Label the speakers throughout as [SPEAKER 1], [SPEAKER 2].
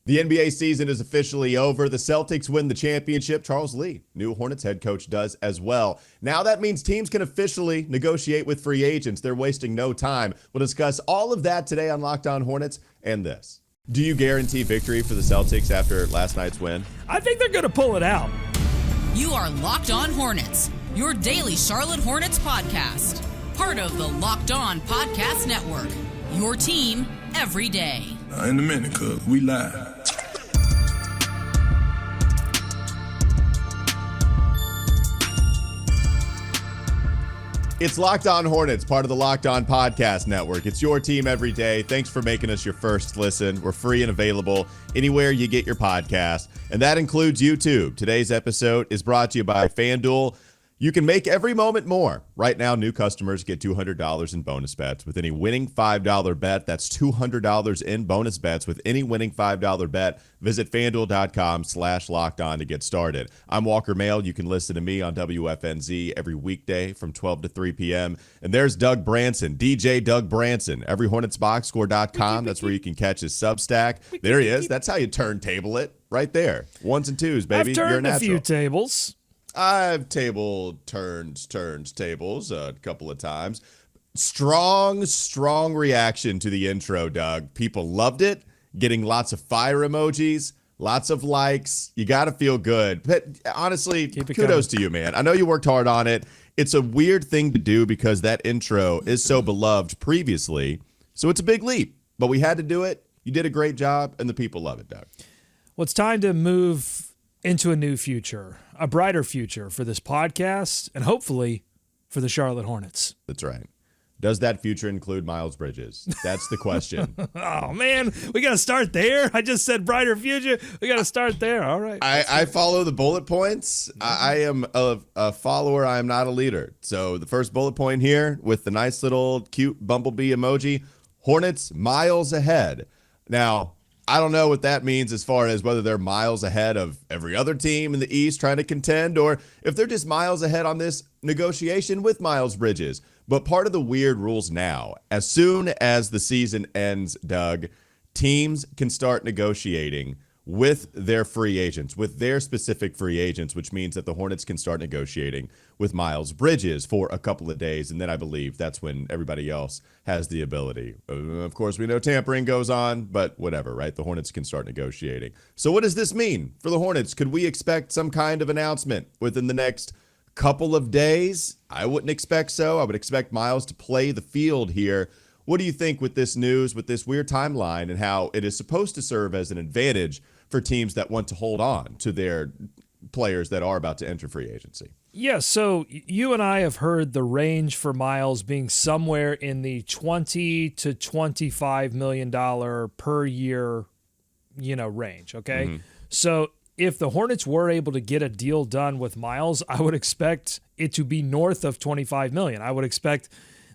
[SPEAKER 1] The NBA season is officially over. The Celtics win the championship. Charles Lee, new Hornets head coach, does as well. Now that means teams can officially negotiate with free agents. They're wasting no time. We'll discuss all of that today on Locked On Hornets and this. Do you guarantee victory for the Celtics after last night's win?
[SPEAKER 2] I think they're going to pull it out.
[SPEAKER 3] You are Locked On Hornets, your daily Charlotte Hornets podcast. Part of the Locked On Podcast Network, your team every day.
[SPEAKER 4] In a minute, cuz we live.
[SPEAKER 1] It's Locked On Hornets, part of the Locked On Podcast Network. It's your team every day. Thanks for making us your first listen. We're free and available anywhere you get your podcast, and that includes YouTube. Today's episode is brought to you by FanDuel. You can make every moment more. Right now, new customers get $200 in bonus bets with any winning $5 bet. That's $200 in bonus bets with any winning $5 bet. Visit FanDuel.com/lockedon to get started. I'm Walker Mail. You can listen to me on WFNZ every weekday from 12 to 3 p.m. And there's Doug Branson, DJ Doug Branson, EveryHornetsBoxscore.com. That's where you can catch his Substack. There he is. That's how you turntable it right there. Ones and twos, baby.
[SPEAKER 2] I've
[SPEAKER 1] You're a
[SPEAKER 2] turned a
[SPEAKER 1] natural.
[SPEAKER 2] few tables.
[SPEAKER 1] I've turned tables a couple of times. Strong reaction to the intro, Doug. People loved it. Getting lots of fire emojis, lots of likes. You got to feel good. But honestly, kudos to you, man. I know you worked hard on it. It's a weird thing to do because that intro is so beloved previously. So it's a big leap, but we had to do it. You did a great job, and the people love it, Doug.
[SPEAKER 2] Well, it's time to move into a new future, a brighter future for this podcast, and hopefully for the Charlotte Hornets.
[SPEAKER 1] That's right. Does that future include Miles Bridges? That's the question.
[SPEAKER 2] Oh, man, we got to start there? I just said brighter future. We got to start there. All right.
[SPEAKER 1] I follow the bullet points. I am a follower. I am not a leader. So the first bullet point here with the nice little cute bumblebee emoji, Hornets miles ahead. Now, I don't know what that means as far as whether they're miles ahead of every other team in the East trying to contend or if they're just miles ahead on this negotiation with Miles Bridges. But part of the weird rules now, as soon as the season ends, Doug, teams can start negotiating with their free agents, with their specific free agents, which means that the Hornets can start negotiating with Miles Bridges for a couple of days. And then I believe that's when everybody else has the ability. Of course, we know tampering goes on, but whatever, right? The Hornets can start negotiating. So what does this mean for the Hornets? Could we expect some kind of announcement within the next couple of days? I wouldn't expect so. I would expect Miles to play the field here. What do you think with this news, with this weird timeline, and how it is supposed to serve as an advantage for teams that want to hold on to their players that are about to enter free agency?
[SPEAKER 2] Yeah, so you and I have heard the range for Miles being somewhere in the $20 to $25 million per year, range, okay? Mm-hmm. So if the Hornets were able to get a deal done with Miles, I would expect it to be north of $25 million. I would expect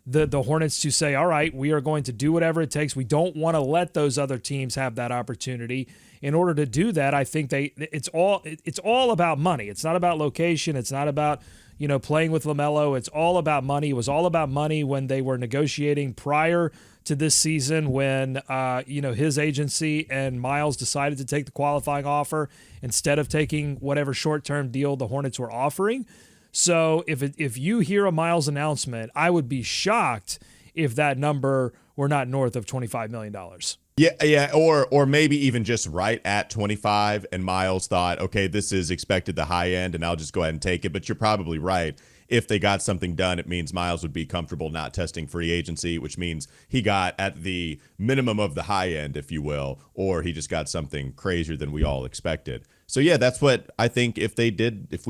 [SPEAKER 2] the Hornets to say, all right, we are going to do whatever it takes. We don't want to let those other teams have that opportunity. In order to do that, I think it's all about money. It's not about location. It's not about, playing with LaMelo. It's all about money. It was all about money when they were negotiating prior to this season when, his agency and Miles decided to take the qualifying offer instead of taking whatever short-term deal the Hornets were offering. So if you hear a Miles announcement, I would be shocked if that number were not north of $25 million.
[SPEAKER 1] Yeah, or maybe even just right at 25, and Miles thought, okay, this is expected the high end, and I'll just go ahead and take it. But you're probably right. If they got something done, it means Miles would be comfortable not testing free agency, which means he got at the minimum of the high end, if you will, or he just got something crazier than we all expected. So, yeah, that's what I think if we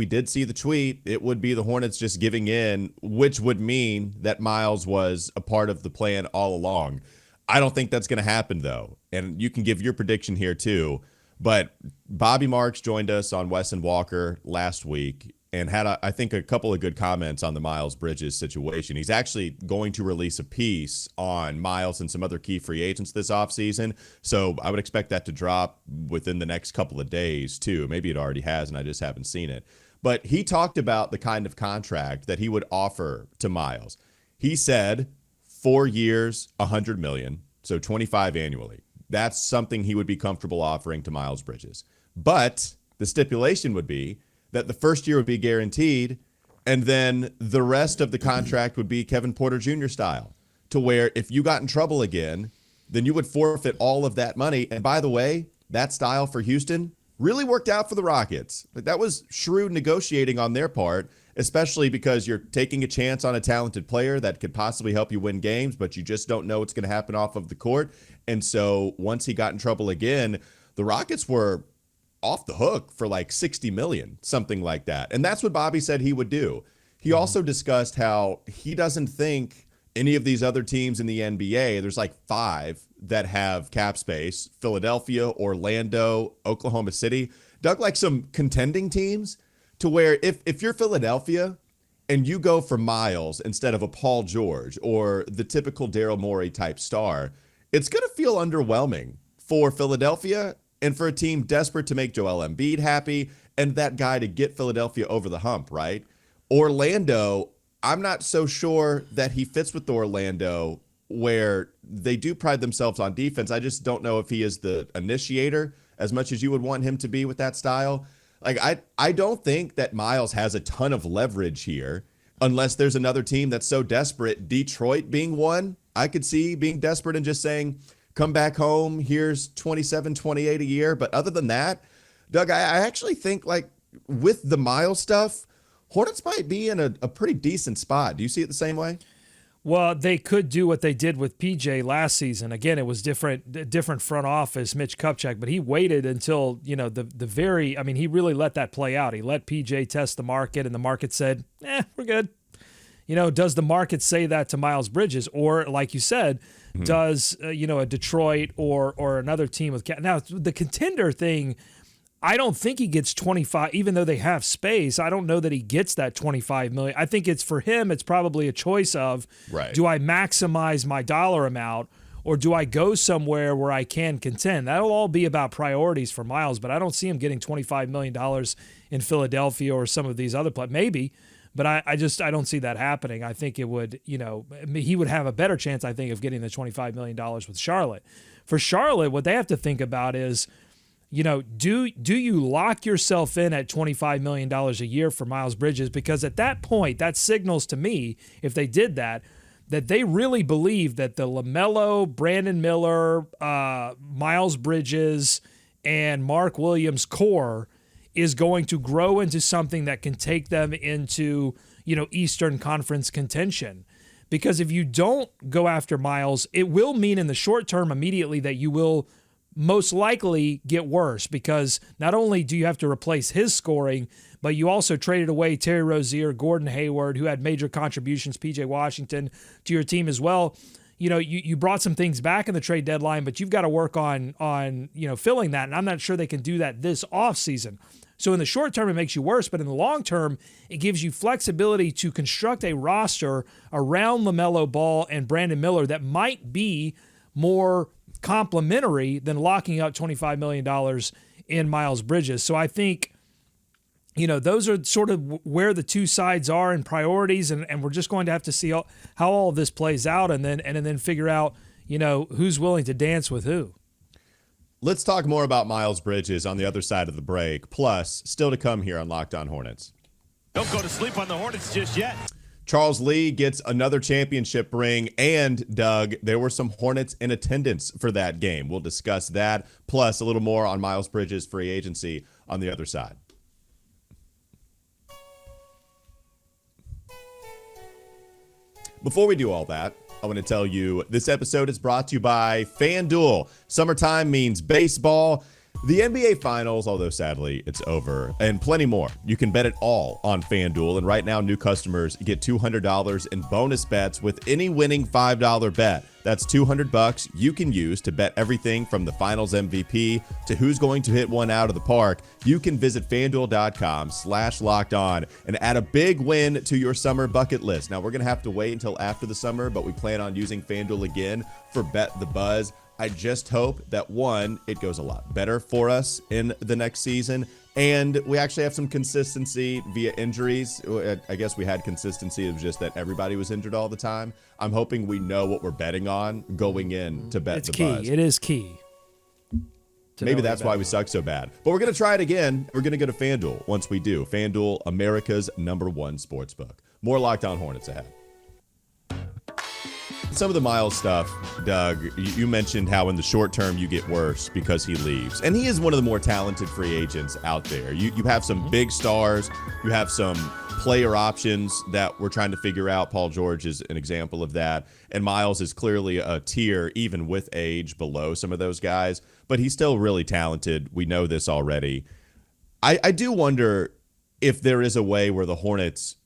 [SPEAKER 1] did see the tweet, it would be the Hornets just giving in, which would mean that Miles was a part of the plan all along. I don't think that's going to happen, though. And you can give your prediction here, too. But Bobby Marks joined us on Wes and Walker last week and had, I think, a couple of good comments on the Miles Bridges situation. He's actually going to release a piece on Miles and some other key free agents this offseason. So I would expect that to drop within the next couple of days, too. Maybe it already has, and I just haven't seen it. But he talked about the kind of contract that he would offer to Miles. He said 4 years, $100 million, so $25 annually. that's something he would be comfortable offering to Miles Bridges. But the stipulation would be that the first year would be guaranteed, and then the rest of the contract would be Kevin Porter Jr. style, to where if you got in trouble again, then you would forfeit all of that money. And by the way, that style for Houston really worked out for the Rockets. Like, that was shrewd negotiating on their part, especially because you're taking a chance on a talented player that could possibly help you win games, but you just don't know what's going to happen off of the court. And so once he got in trouble again, the Rockets were off the hook for like $60 million, something like that. And that's what Bobby said he would do. He also discussed how he doesn't think any of these other teams in the NBA, there's like 5 that have cap space: Philadelphia, Orlando, Oklahoma City. Doug, like some contending teams, to where if you're Philadelphia and you go for Miles instead of a Paul George or the typical Daryl Morey type star, it's going to feel underwhelming for Philadelphia and for a team desperate to make Joel Embiid happy and that guy to get Philadelphia over the hump, right? Orlando, I'm not so sure that he fits with Orlando, where they do pride themselves on defense. I just don't know if he is the initiator as much as you would want him to be with that style. Like, I don't think that Miles has a ton of leverage here unless there's another team that's so desperate. Detroit being one, I could see being desperate and just saying, come back home, here's 27, 28 a year. But other than that, Doug, I actually think, like, with the Miles stuff, Hornets might be in a pretty decent spot. Do you see it the same way?
[SPEAKER 2] Well, they could do what they did with PJ last season. Again, it was different front office, Mitch Kupchak, but he waited until, he really let that play out. He let PJ test the market, and the market said, we're good. Does the market say that to Miles Bridges? Or, like you said, does, a Detroit or another team with now, the contender thing, I don't think he gets 25, even though they have space. I don't know that he gets that 25 million. I think it's, for him, it's probably a choice of, right, do I maximize my dollar amount, or do I go somewhere where I can contend? That'll all be about priorities for Miles, but I don't see him getting $25 million in Philadelphia or some of these other places. Maybe, but I don't see that happening. I think it would, he would have a better chance, I think, of getting the $25 million with Charlotte. For Charlotte, what they have to think about is, do you lock yourself in at $25 million a year for Miles Bridges? Because at that point, that signals to me, if they did that they really believe that the LaMelo, Brandon Miller, Miles Bridges, and Mark Williams core is going to grow into something that can take them into, Eastern Conference contention. Because if you don't go after Miles, it will mean in the short term immediately that you will most likely get worse, because not only do you have to replace his scoring, but you also traded away Terry Rozier, Gordon Hayward, who had major contributions, PJ Washington, to your team as well. You brought some things back in the trade deadline, but you've got to work on filling that, and I'm not sure they can do that this offseason. So in the short term, it makes you worse, but in the long term, it gives you flexibility to construct a roster around LaMelo Ball and Brandon Miller that might be more complimentary than locking up $25 million in Miles Bridges. So I think, those are sort of where the two sides are in priorities, and we're just going to have to see how all of this plays out, and then figure out, who's willing to dance with who.
[SPEAKER 1] Let's talk more about Miles Bridges on the other side of the break. Plus, still to come here on Locked On Hornets.
[SPEAKER 5] Don't go to sleep on the Hornets just yet.
[SPEAKER 1] Charles Lee gets another championship ring, and Doug, there were some Hornets in attendance for that game. We'll discuss that, plus a little more on Miles Bridges' free agency on the other side. Before we do all that, I want to tell you this episode is brought to you by FanDuel. Summertime means baseball. The NBA Finals, although sadly it's over, and plenty more. You can bet it all on FanDuel, and right now new customers get $200 in bonus bets with any winning $5 bet. That's $200 you can use to bet everything from the Finals MVP to who's going to hit one out of the park. You can visit FanDuel.com/lockedon and add a big win to your summer bucket list. Now, we're going to have to wait until after the summer, but we plan on using FanDuel again for Bet the Buzz. I just hope that, one, it goes a lot better for us in the next season, and we actually have some consistency via injuries. I guess we had consistency. It was just that everybody was injured all the time. I'm hoping we know what we're betting on going in to Bet the Buzz.
[SPEAKER 2] It is key.
[SPEAKER 1] Maybe that's why we suck so bad. But we're going to try it again. We're going to go to FanDuel once we do. FanDuel, America's #1 sportsbook. More Locked On Hornets ahead. Some of the Miles stuff, Doug, you mentioned how in the short term you get worse because he leaves. And he is one of the more talented free agents out there. You have some big stars. You have some player options that we're trying to figure out. Paul George is an example of that. And Miles is clearly a tier, even with age, below some of those guys. But he's still really talented. We know this already. I do wonder if there is a way where the Hornets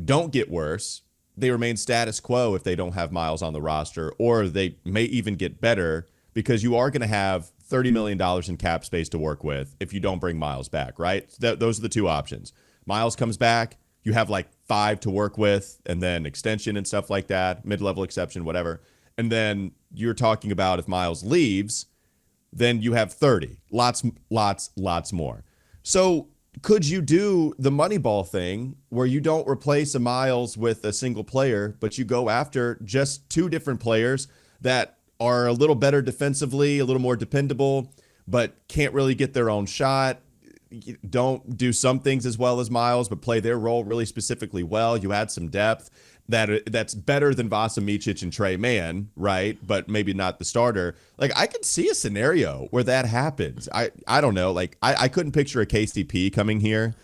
[SPEAKER 1] don't get worse. They remain status quo if they don't have Miles on the roster, or they may even get better because you are going to have $30 million in cap space to work with if you don't bring Miles back, right? Those are the two options. Miles comes back, you have like 5 to work with, and then extension and stuff like that, mid-level exception, whatever. And then you're talking about if Miles leaves, then you have 30. Lots more. So could you do the Moneyball thing where you don't replace a Miles with a single player, but you go after just 2 different players that are a little better defensively, a little more dependable, but can't really get their own shot, don't do some things as well as Miles, but play their role really specifically well. You add some depth that's better than Vasa Micic and Trey Mann, right? But maybe not the starter. Like, I could see a scenario where that happens. I don't know. Like, I couldn't picture a KCP coming here,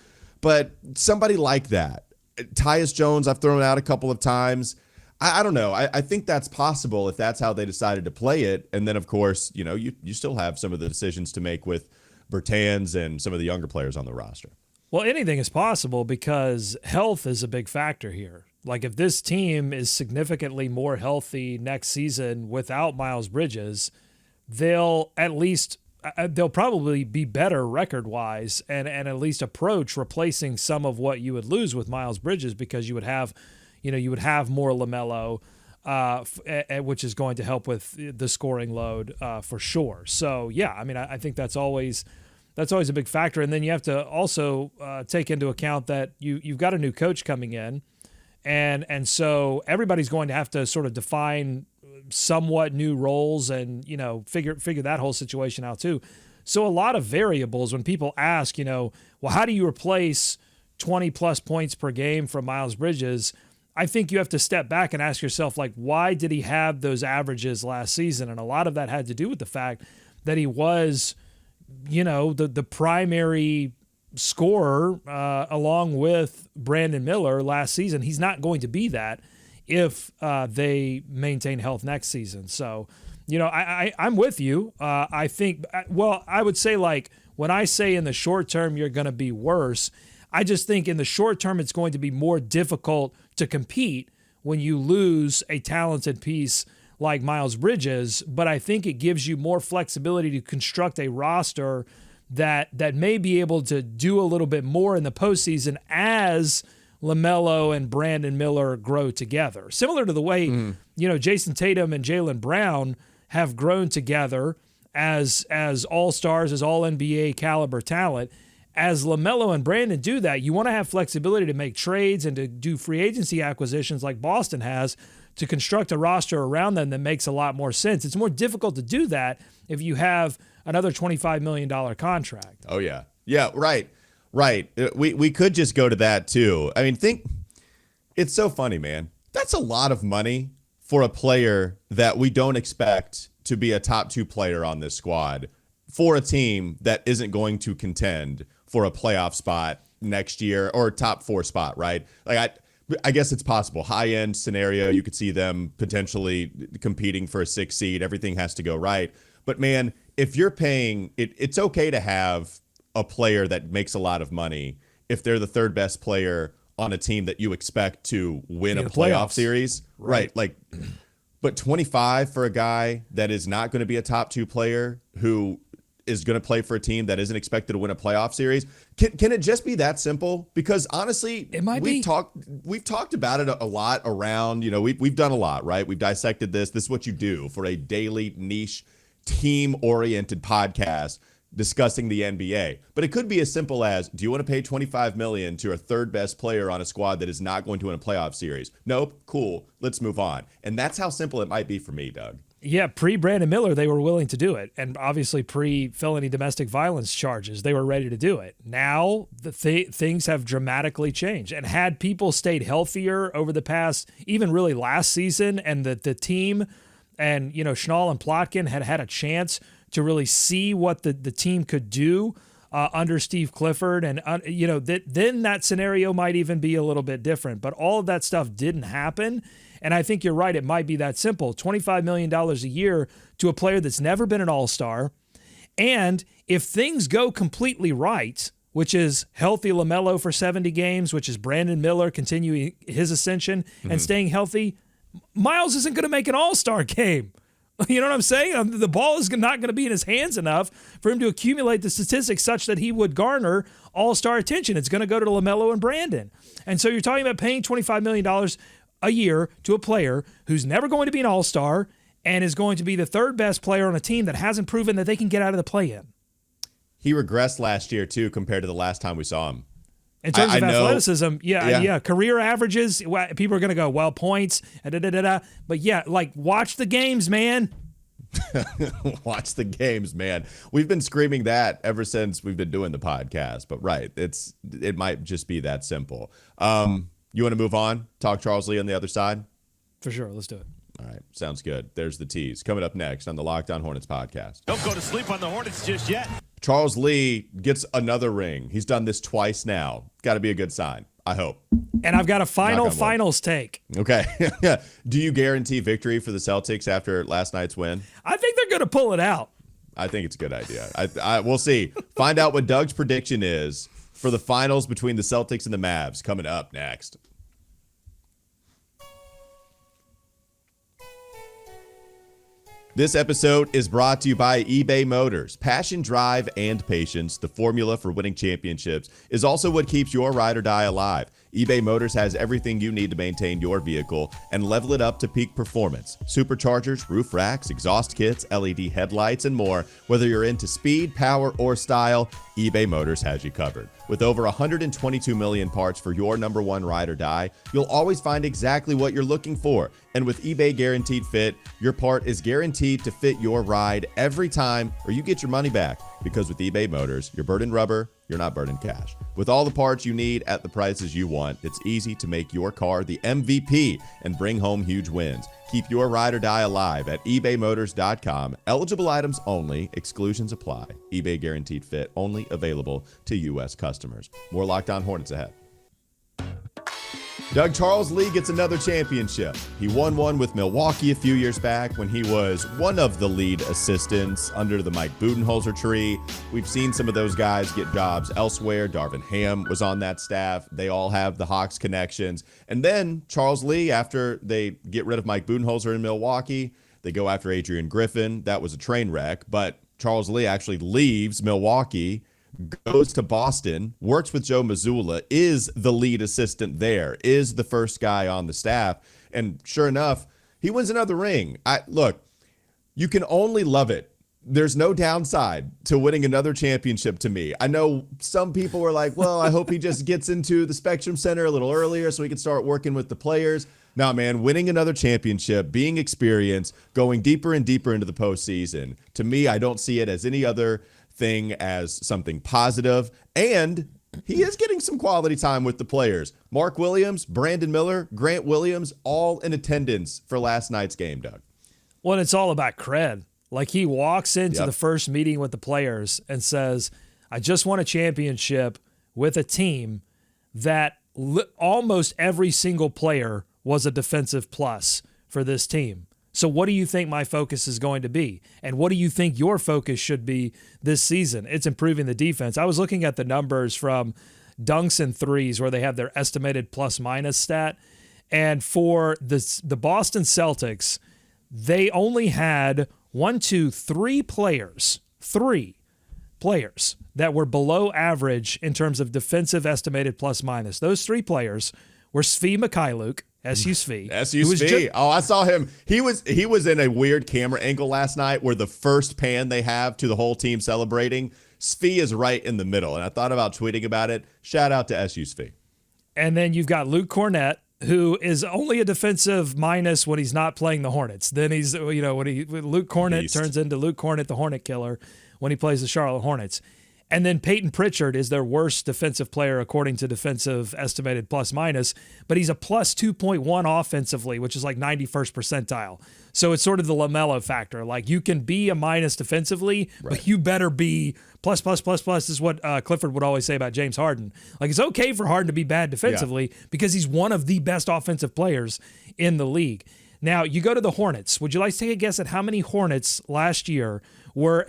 [SPEAKER 1] but somebody like that. Tyus Jones, I've thrown out a couple of times. I don't know. I think that's possible if that's how they decided to play it. And then, of course, you still have some of the decisions to make with Bertans and some of the younger players on the roster.
[SPEAKER 2] Well, anything is possible because health is a big factor here. Like, if this team is significantly more healthy next season without Miles Bridges, they'll probably be better record-wise and at least approach replacing some of what you would lose with Miles Bridges because you would have more LaMelo, which is going to help with the scoring load for sure. So, yeah, I mean, I think that's always a big factor. And then you have to also take into account that you've got a new coach coming in. And so everybody's going to have to sort of define somewhat new roles and, figure that whole situation out too. So a lot of variables when people ask, well, how do you replace 20 plus points per game from Miles Bridges? I think you have to step back and ask yourself, like, why did he have those averages last season? And a lot of that had to do with the fact that he was, the primary scorer along with Brandon Miller last season. He's not going to be that if they maintain health next season. So, I'm with you. I think, I would say, like, when I say in the short term you're going to be worse, I just think in the short term it's going to be more difficult to compete when you lose a talented piece like Miles Bridges, but I think it gives you more flexibility to construct a roster that may be able to do a little bit more in the postseason as LaMelo and Brandon Miller grow together. Similar to the way, Jason Tatum and Jaylen Brown have grown together as all-stars, as all-NBA caliber talent. As LaMelo and Brandon do that, you want to have flexibility to make trades and to do free agency acquisitions like Boston has to construct a roster around them that makes a lot more sense. It's more difficult to do that if you have another $25 million contract.
[SPEAKER 1] Oh, yeah. Yeah, right. We could just go to that, too. I mean, it's so funny, man. That's a lot of money for a player that we don't expect to be a top 2 player on this squad for a team that isn't going to contend for a playoff spot next year or top 4 spot, right? Like, I guess it's possible. High-end scenario, you could see them potentially competing for a 6 seed. Everything has to go right. But, man, if you're paying, it's okay to have a player that makes a lot of money if they're the 3rd best player on a team that you expect to win a playoff series. Right. Like, but 25 for a guy that is not going to be a top 2 player who is going to play for a team that isn't expected to win a playoff series. Can it just be that simple? Because honestly, we've talked about it a lot around, we've done a lot, right? We've dissected this. This is what you do for a daily niche team-oriented podcast discussing the NBA. But it could be as simple as, do you want to pay $25 million to a 3rd best player on a squad that is not going to win a playoff series? Nope. Cool. Let's move on. And that's how simple it might be for me, Doug.
[SPEAKER 2] Yeah, pre-Brandon Miller, they were willing to do it. And obviously pre-felony domestic violence charges, they were ready to do it. Now, things have dramatically changed. And had people stayed healthier over the past, even really last season, and the team and, Schnall and Plotkin had a chance to really see what the team could do under Steve Clifford, and, then that scenario might even be a little bit different. But all of that stuff didn't happen. And I think you're right. It might be that simple. $25 million a year to a player that's never been an all-star. And if things go completely right, which is healthy LaMelo for 70 games, which is Brandon Miller continuing his ascension and staying healthy, Miles isn't going to make an all-star game. You know what I'm saying? The ball is not going to be in his hands enough for him to accumulate the statistics such that he would garner all-star attention. It's going to go to LaMelo and Brandon. And so you're talking about paying $25 million a year to a player who's never going to be an all-star and is going to be the third best player on a team that hasn't proven that they can get out of the play-in.
[SPEAKER 1] He regressed last year, too, compared to the last time we saw him.
[SPEAKER 2] In terms of athleticism, yeah. Career averages, people are going to go, well, points, But yeah, watch the games, man.
[SPEAKER 1] Watch the games, man. We've been screaming that ever since we've been doing the podcast. But right, it might just be that simple. You want to move on? Talk Charles Lee on the other side?
[SPEAKER 2] For sure. Let's do it.
[SPEAKER 1] All right. Sounds good. There's the tease. Coming up next on the Locked On Hornets podcast.
[SPEAKER 5] Don't go to sleep on the Hornets just yet.
[SPEAKER 1] Charles Lee gets another ring. He's done this twice now. Got to be a good sign, I hope.
[SPEAKER 2] And I've got a finals take.
[SPEAKER 1] Okay. Do you guarantee victory for the Celtics after last night's win?
[SPEAKER 2] I think they're going to pull it out.
[SPEAKER 1] I think it's a good idea. We'll see. Find out what Doug's prediction is for the finals between the Celtics and the Mavs coming up next. This episode is brought to you by eBay Motors. Passion, drive, and patience, the formula for winning championships, is also what keeps your ride or die alive. eBay Motors has everything you need to maintain your vehicle and level it up to peak performance. Superchargers, roof racks, exhaust kits, LED headlights, and more. Whether you're into speed, power, or style, eBay Motors has you covered. With over 122 million parts for your number one ride or die, you'll always find exactly what you're looking for. And with eBay Guaranteed Fit, your part is guaranteed to fit your ride every time, or you get your money back. Because with eBay Motors, you're burning rubber, you're not burning cash. With all the parts you need at the prices you want, it's easy to make your car the MVP and bring home huge wins. Keep your ride or die alive at ebaymotors.com. Eligible items only. Exclusions apply. eBay Guaranteed Fit only available to U.S. customers. More Locked On Hornets ahead. Doug, Charles Lee gets another championship. He won one with Milwaukee a few years back when he was one of the lead assistants under the Mike Budenholzer tree. We've seen some of those guys get jobs elsewhere. Darvin Ham was on that staff. They all have the Hawks connections. And then Charles Lee, after they get rid of Mike Budenholzer in Milwaukee, they go after Adrian Griffin. That was a train wreck. But Charles Lee actually leaves Milwaukee, goes to Boston, works with Joe Mazzulla, is the lead assistant there, is the first guy on the staff. And sure enough, he wins another ring. Look, you can only love it. There's no downside to winning another championship to me. I know some people were like, well, I hope he just gets into the Spectrum Center a little earlier so he can start working with the players. Nah, man, winning another championship, being experienced, going deeper and deeper into the postseason. To me, I don't see it as any other thing as something positive, and he is getting some quality time with the players. Mark Williams, Brandon Miller, Grant Williams, all in attendance for last night's game, Doug.
[SPEAKER 2] Well, it's all about cred. Like, he walks into the first meeting with the players and says, I just won a championship with a team that almost every single player was a defensive plus for this team. So what do you think my focus is going to be? And what do you think your focus should be this season? It's improving the defense. I was looking at the numbers from dunks and threes where they have their estimated plus-minus stat. And for the Boston Celtics, they only had three players that were below average in terms of defensive estimated plus-minus. Those three players were Svi Mikhailuk, SU Svi.
[SPEAKER 1] SU Svi. I saw him. He was in a weird camera angle last night where the first pan they have to the whole team celebrating, Svi is right in the middle. And I thought about tweeting about it. Shout out to SU Svi.
[SPEAKER 2] And then you've got Luke Cornett, who is only a defensive minus when he's not playing the Hornets. Then he's, when Luke Cornett
[SPEAKER 1] Beast.
[SPEAKER 2] turns into Luke Cornett, the Hornet killer, when he plays the Charlotte Hornets. And then Peyton Pritchard is their worst defensive player according to defensive estimated plus minus, but he's a plus 2.1 offensively, which is like 91st percentile. So it's sort of the LaMelo factor. Like, you can be a minus defensively, but you better be plus. This is what Clifford would always say about James Harden. Like, it's okay for Harden to be bad defensively because he's one of the best offensive players in the league. Now, you go to the Hornets. Would you like to take a guess at how many Hornets last year were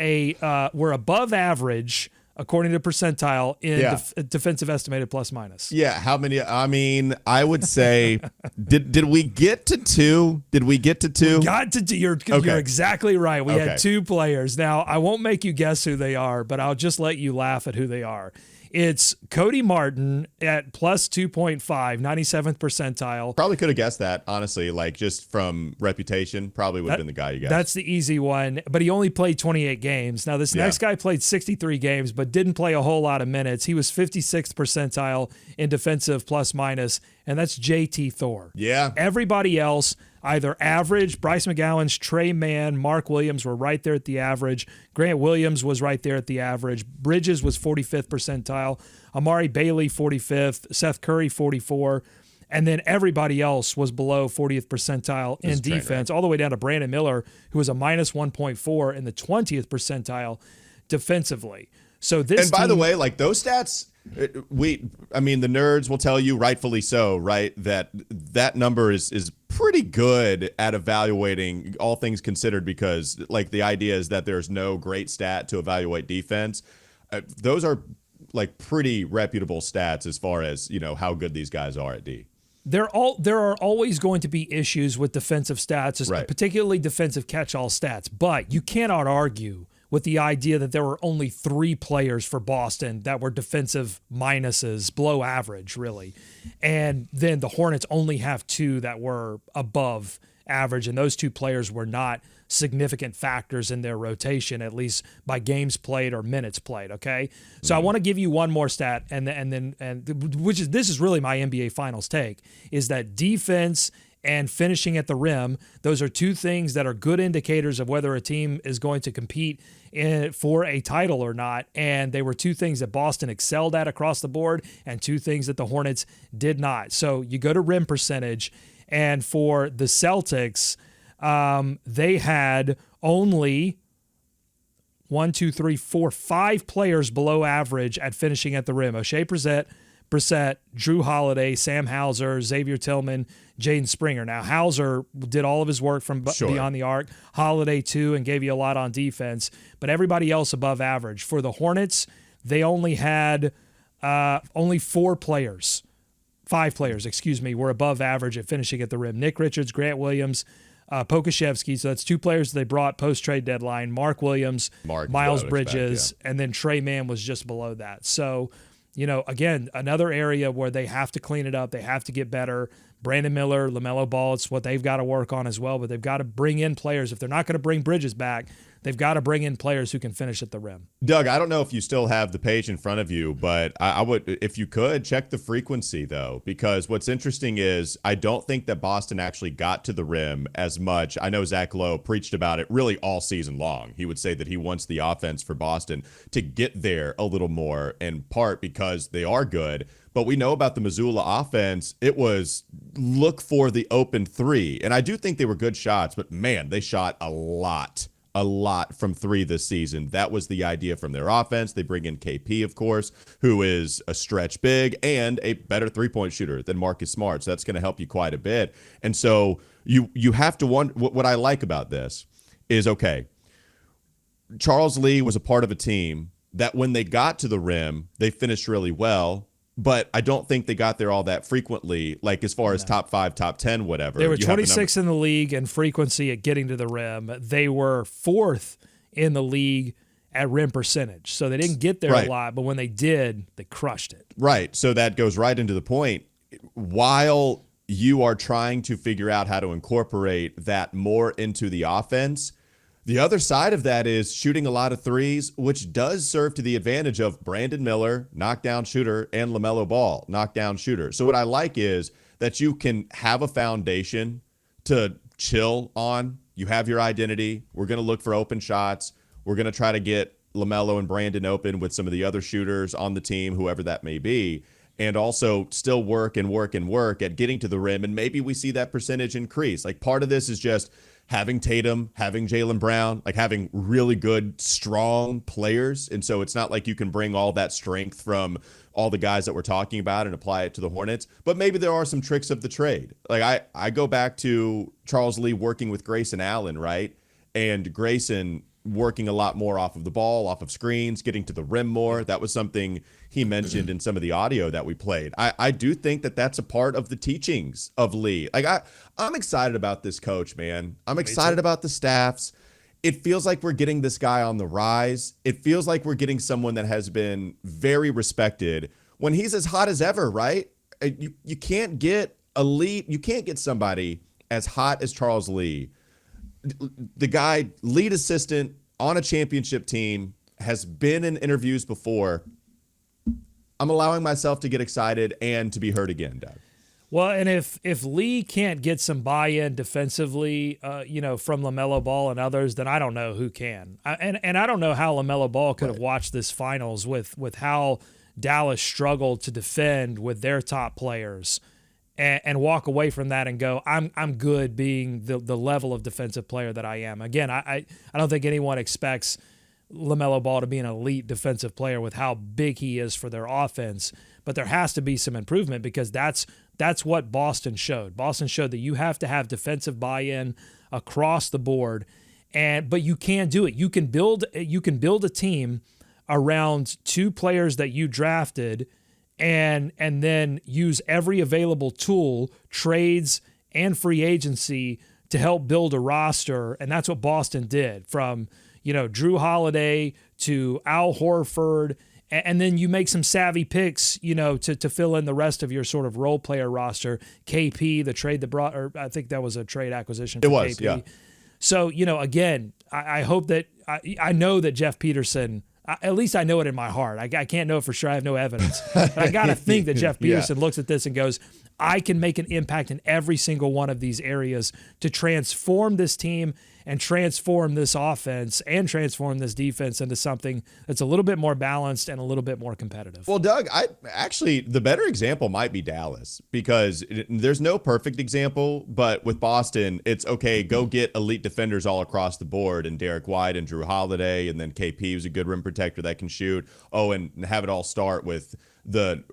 [SPEAKER 2] above average according to percentile in defensive estimated plus minus?
[SPEAKER 1] Yeah, how many? I mean, I would say, did we get to two? Did we get to two?
[SPEAKER 2] We got to two. You're exactly right. We had two players. Now, I won't make you guess who they are, but I'll just let you laugh at who they are. It's Cody Martin at plus 2.5, 97th percentile.
[SPEAKER 1] Probably could have guessed that, honestly, like just from reputation. Probably would have been the guy you guessed.
[SPEAKER 2] That's the easy one, but he only played 28 games. Now, this next guy played 63 games, but didn't play a whole lot of minutes. He was 56th percentile in defensive plus minus, and that's JT Thor.
[SPEAKER 1] Yeah.
[SPEAKER 2] Everybody else, either average. Bryce McGowan's, Trey Mann, Mark Williams were right there at the average. Grant Williams was right there at the average. Bridges was 45th percentile. Amari Bailey, 45th. Seth Curry, 44. And then everybody else was below 40th percentile in defense, all the way down to Brandon Miller, who was a minus 1.4 in the 20th percentile defensively. So this,
[SPEAKER 1] and by the way, like those stats, the nerds will tell you, rightfully so, right, that number is pretty good at evaluating all things considered, because like the idea is that there's no great stat to evaluate defense. Those are like pretty reputable stats as far as, how good these guys are at D.
[SPEAKER 2] There are always going to be issues with defensive stats,
[SPEAKER 1] right,
[SPEAKER 2] particularly defensive catch-all stats, but you cannot argue with the idea that there were only 3 players for Boston that were defensive minuses, below average, really. And then the Hornets only have 2 that were above average, and those 2 players were not significant factors in their rotation, at least by games played or minutes played, okay? So I want to give you one more stat, and this is really my NBA Finals take, is that defense and finishing at the rim, those are 2 things that are good indicators of whether a team is going to compete for a title or not. And they were 2 things that Boston excelled at across the board and 2 things that the Hornets did not. So you go to rim percentage, and for the Celtics, they had only 5 players below average at finishing at the rim. O'Shea Brissett, Drew Holiday, Sam Hauser, Xavier Tillman, Jaden Springer. Now, Hauser did all of his work from beyond the arc. Holiday, too, and gave you a lot on defense. But everybody else above average. For the Hornets, they only had only 5 players, were above average at finishing at the rim. Nick Richards, Grant Williams, Pokashevsky, so that's 2 players they brought post-trade deadline. Mark Williams, Miles Bridges, and then Trey Mann was just below that. So, again, another area where they have to clean it up. They have to get better. Brandon Miller, LaMelo Ball, it's what they've got to work on as well, but they've got to bring in players. If they're not going to bring Bridges back, they've got to bring in players who can finish at the rim.
[SPEAKER 1] Doug, I don't know if you still have the page in front of you, but I would, if you could, check the frequency, though, because what's interesting is I don't think that Boston actually got to the rim as much. I know Zach Lowe preached about it really all season long. He would say that he wants the offense for Boston to get there a little more, in part because they are good. But we know about the Missoula offense, it was look for the open 3. And I do think they were good shots, but man, they shot a lot from 3 this season. That was the idea from their offense. They bring in KP, of course, who is a stretch big and a better 3-point shooter than Marcus Smart. So that's going to help you quite a bit. And so you have to wonder, what I like about this is, okay, Charles Lee was a part of a team that when they got to the rim, they finished really well. But I don't think they got there all that frequently, like as far as top 5, top 10, whatever.
[SPEAKER 2] They were 26th in the league in frequency at getting to the rim. They were 4th in the league at rim percentage. So they didn't get there a lot, but when they did, they crushed it.
[SPEAKER 1] Right. So that goes right into the point. While you are trying to figure out how to incorporate that more into the offense, the other side of that is shooting a lot of 3s, which does serve to the advantage of Brandon Miller, knockdown shooter, and LaMelo Ball, knockdown shooter. So what I like is that you can have a foundation to chill on. You have your identity. We're going to look for open shots. We're going to try to get LaMelo and Brandon open with some of the other shooters on the team, whoever that may be, and also still work at getting to the rim. And maybe we see that percentage increase. Like, part of this is just having Tatum, having Jaylen Brown, like having really good, strong players. And so it's not like you can bring all that strength from all the guys that we're talking about and apply it to the Hornets. But maybe there are some tricks of the trade. Like, I go back to Charles Lee working with Grayson Allen, right? And Grayson working a lot more off of the ball, off of screens, getting to the rim more. That was something he mentioned in some of the audio that we played. I do think that that's a part of the teachings of Lee. Like, I'm excited about this coach, man. I'm excited about the staffs. It feels like we're getting this guy on the rise. It feels like we're getting someone that has been very respected when he's as hot as ever, right? You can't get elite. You can't get somebody as hot as Charles Lee. The guy, lead assistant on a championship team, has been in interviews before. I'm allowing myself to get excited and to be hurt again, Doug.
[SPEAKER 2] Well, and if Lee can't get some buy-in defensively, from LaMelo Ball and others, then I don't know who can. And I don't know how LaMelo Ball could have watched this finals with how Dallas struggled to defend with their top players. And walk away from that and go, I'm good being the level of defensive player that I am. Again, I don't think anyone expects LaMelo Ball to be an elite defensive player with how big he is for their offense, but there has to be some improvement because that's what Boston showed. Boston showed that you have to have defensive buy-in across the board, but you can't do it. You can build a team around two players that you drafted and then use every available tool, trades and free agency, to help build a roster. And that's what Boston did, from Drew Holiday to Al Horford, and then you make some savvy picks, to fill in the rest of your sort of role player roster. KP, the trade that brought, or I think that was a trade acquisition for KP. Yeah. So, again, I hope that I know that Jeff Peterson, at least I know it in my heart. I can't know it for sure. I have no evidence. But I got to think that Jeff Peterson looks at this and goes, I can make an impact in every single one of these areas to transform this team and transform this offense and transform this defense into something that's a little bit more balanced and a little bit more competitive.
[SPEAKER 1] Well, Doug, the better example might be Dallas, because there's no perfect example, but with Boston, it's okay, go get elite defenders all across the board, and Derek White and Drew Holiday, and then KP, who's a good rim protector that can shoot. Oh, and have it all start with the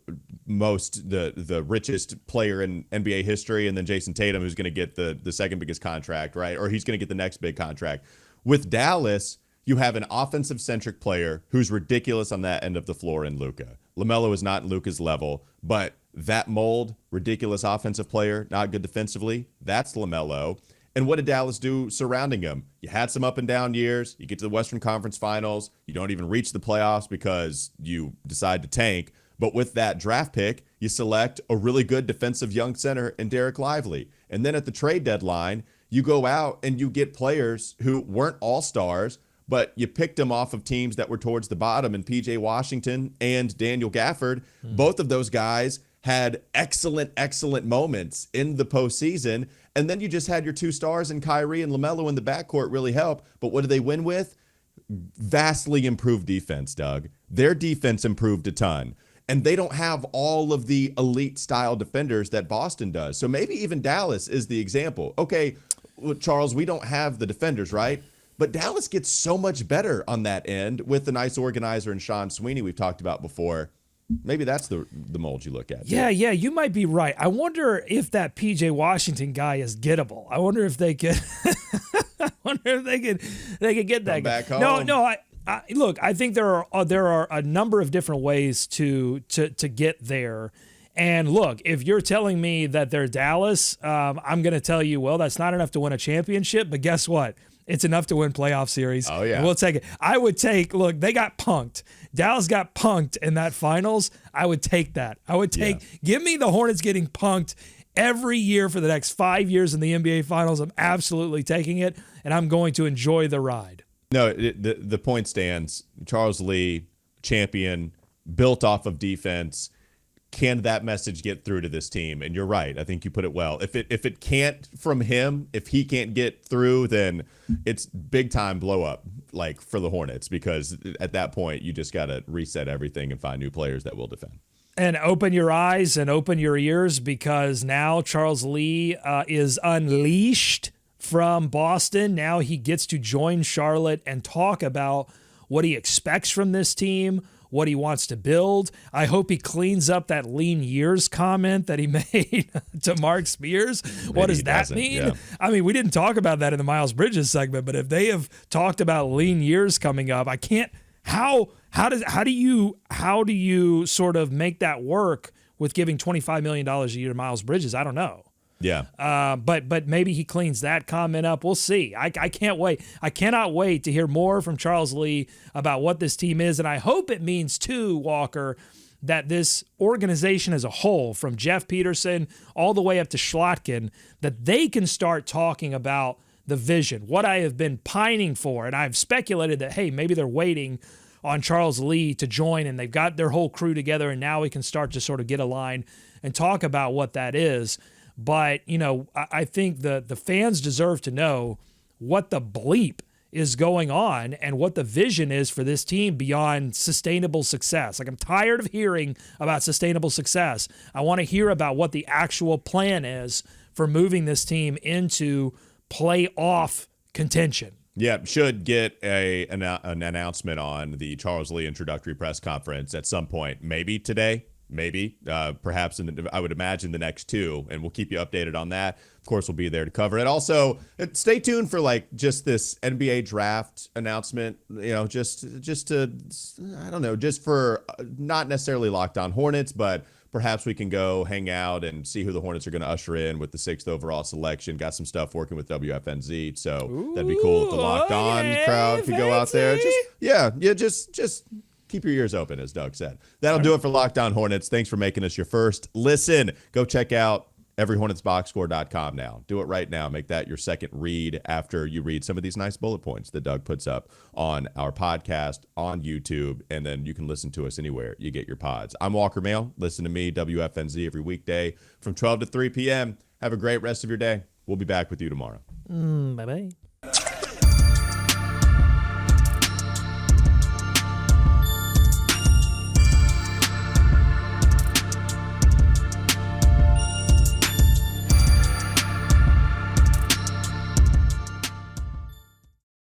[SPEAKER 1] richest player in NBA history, and then Jason Tatum, who's going to get the second biggest contract, right? Or he's going to get the next big contract. With Dallas, you have an offensive-centric player who's ridiculous on that end of the floor in Luka. LaMelo is not Luka's level, but that mold, ridiculous offensive player, not good defensively, that's LaMelo. And what did Dallas do surrounding him? You had some up and down years. You get to the Western Conference Finals. You don't even reach the playoffs because you decide to tank. But with that draft pick, you select a really good defensive young center in Derek Lively. And then at the trade deadline, you go out and you get players who weren't all-stars, but you picked them off of teams that were towards the bottom, and P.J. Washington and Daniel Gafford. Both of those guys had excellent moments in the postseason. And then you just had your two stars in Kyrie and LaMelo in the backcourt really help. But what did they win with? Vastly improved defense, Doug. Their defense improved a ton. And they don't have all of the elite style defenders that Boston does. So maybe even Dallas is the example. Okay, Charles, we don't have the defenders, right? But Dallas gets so much better on that end with the nice organizer and Sean Sweeney we've talked about before. Maybe that's the mold you look at.
[SPEAKER 2] Yeah, you might be right. I wonder if that PJ Washington guy is gettable. I wonder if they could. I wonder if they could get that guy
[SPEAKER 1] back home.
[SPEAKER 2] No. Look, I think there are a number of different ways to get there. And look, if you're telling me that they're Dallas, I'm going to tell you, well, that's not enough to win a championship. But guess what? It's enough to win playoff series.
[SPEAKER 1] Oh, yeah.
[SPEAKER 2] And we'll take it. Look, they got punked. Dallas got punked in that finals. I would take that. Give me the Hornets getting punked every year for the next 5 years in the NBA Finals. I'm absolutely taking it, and I'm going to enjoy the ride.
[SPEAKER 1] No, the point stands. Charles Lee, champion, built off of defense. can that message get through to this team? And you're right. I think you put it well. If it can't from him, if he can't get through, then it's big time blow up, like for the Hornets, because at that point you just got to reset everything and find new players that will defend.
[SPEAKER 2] And open your eyes and open your ears, because now Charles Lee is unleashed from Boston. Now he gets to join Charlotte and talk about what he expects from this team, what he wants to build. I hope he cleans up that lean years comment that he made to Mark Spears. What does that mean?
[SPEAKER 1] Yeah.
[SPEAKER 2] I mean, we didn't talk about that in the Miles Bridges segment, but if they have talked about lean years coming up, I can't. How do you sort of make that work with giving $25 million a year to Miles Bridges? I don't know.
[SPEAKER 1] Yeah.
[SPEAKER 2] But maybe he cleans that comment up. We'll see. I can't wait. I cannot wait to hear more from Charles Lee about what this team is. And I hope it means too, Walker, that this organization as a whole, from Jeff Peterson all the way up to Schlotkin, that they can start talking about the vision, what I have been pining for. And I've speculated that, hey, maybe they're waiting on Charles Lee to join and they've got their whole crew together and now we can start to sort of get aligned and talk about what that is. But, I think the fans deserve to know what the bleep is going on and what the vision is for this team beyond sustainable success. Like, I'm tired of hearing about sustainable success. I want to hear about what the actual plan is for moving this team into playoff contention.
[SPEAKER 1] Yeah, should get an announcement on the Charles Lee introductory press conference at some point, maybe today. Maybe, perhaps I would imagine the next two, and we'll keep you updated on that. Of course, we'll be there to cover it. Also, stay tuned for just this NBA draft announcement. Just for not necessarily Locked On Hornets, but perhaps we can go hang out and see who the Hornets are going to usher in with the 6th overall selection. Got some stuff working with WFNZ, so that'd be cool if the Locked On crowd could go out there. Just keep your ears open, as Doug said. That'll do it for Locked On Hornets. Thanks for making us your first listen. Go check out everyhornetsboxscore.com now. Do it right now. Make that your second read after you read some of these nice bullet points that Doug puts up on our podcast on YouTube, and then you can listen to us anywhere you get your pods. I'm Walker Mail. Listen to me, WFNZ, every weekday from 12 to 3 p.m. Have a great rest of your day. We'll be back with you tomorrow.
[SPEAKER 2] Bye-bye.